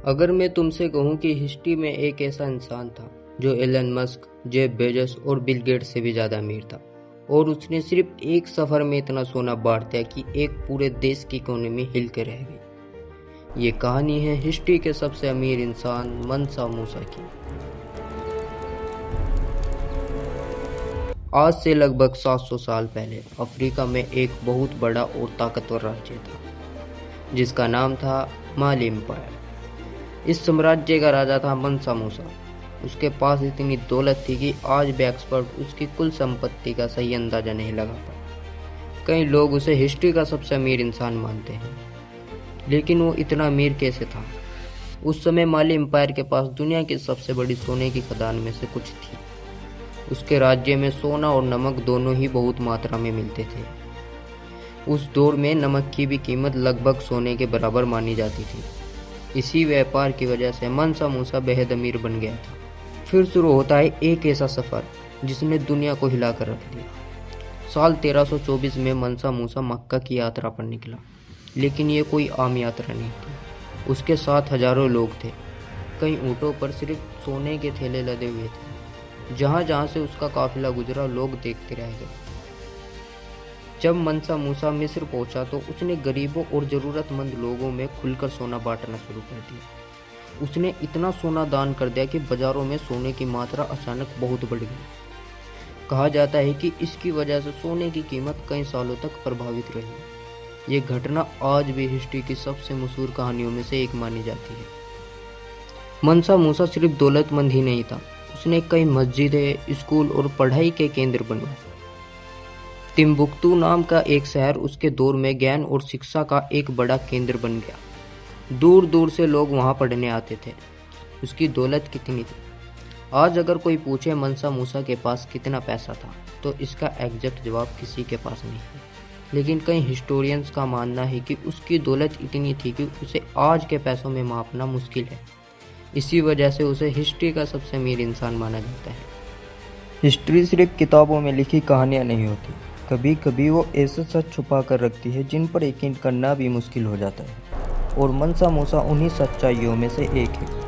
अगर मैं तुमसे कहूं कि हिस्ट्री में एक ऐसा इंसान था जो एलन मस्क, जेफ बेजोस और बिल गेट्स से भी ज्यादा अमीर था और उसने सिर्फ एक सफर में इतना सोना बांट दिया कि एक पूरे देश की इकोनॉमी हिल के रह गई। ये कहानी है हिस्ट्री के सबसे अमीर इंसान मनसा मूसा की। आज से लगभग 700 साल पहले अफ्रीका में एक बहुत बड़ा और ताकतवर राज्य था जिसका नाम था माली एम्पायर। इस साम्राज्य का राजा था मनसा मूसा। उसके पास इतनी दौलत थी कि आज भी एक्सपर्ट उसकी कुल संपत्ति का सही अंदाजा नहीं लगा पाए। कई लोग उसे हिस्ट्री का सबसे अमीर इंसान मानते हैं, लेकिन वो इतना अमीर कैसे था? उस समय माली एम्पायर के पास दुनिया की सबसे बड़ी सोने की खदान में से कुछ थी। उसके राज्य में सोना और नमक दोनों ही बहुत मात्रा में मिलते थे। उस दौर में नमक की भी कीमत लगभग सोने के बराबर मानी जाती थी। इसी व्यापार की वजह से मनसा मूसा बेहद अमीर बन गया था। फिर शुरू होता है एक ऐसा सफर जिसने दुनिया को हिलाकर रख दिया। साल 1324 में मनसा मूसा मक्का की यात्रा पर निकला, लेकिन ये कोई आम यात्रा नहीं थी। उसके साथ हजारों लोग थे। कई ऊँटों पर सिर्फ सोने के थैले लदे हुए थे। जहाँ जहाँ से उसका काफिला गुजरा, लोग देखते रह गए। जब मनसा मूसा मिस्र पहुंचा तो उसने गरीबों और जरूरतमंद लोगों में खुलकर सोना बांटना शुरू कर दिया। उसने इतना सोना दान कर दिया कि बाजारों में सोने की मात्रा अचानक बहुत बढ़ गई। कहा जाता है कि इसकी वजह से सोने की कीमत कई सालों तक प्रभावित रही। ये घटना आज भी हिस्ट्री की सबसे मशहूर कहानियों में से एक मानी जाती है। मनसा मूसा सिर्फ दौलतमंद ही नहीं था, उसने कई मस्जिदें, स्कूल और पढ़ाई के केंद्र बनवाए। टिम्बुक्तू नाम का एक शहर उसके दौर में ज्ञान और शिक्षा का एक बड़ा केंद्र बन गया। दूर दूर से लोग वहां पढ़ने आते थे। उसकी दौलत कितनी थी? आज अगर कोई पूछे मनसा मूसा के पास कितना पैसा था, तो इसका एग्जैक्ट जवाब किसी के पास नहीं है। लेकिन कई हिस्टोरियंस का मानना है कि उसकी दौलत इतनी थी कि उसे आज के पैसों में मापना मुश्किल है। इसी वजह से उसे हिस्ट्री का सबसे अमीर इंसान माना जाता है। हिस्ट्री सिर्फ किताबों में लिखी कहानियां नहीं होती, कभी कभी वो ऐसे सच छुपा कर रखती है जिन पर यकीन करना भी मुश्किल हो जाता है, और मनसा मूसा उन्हीं सच्चाइयों में से एक है।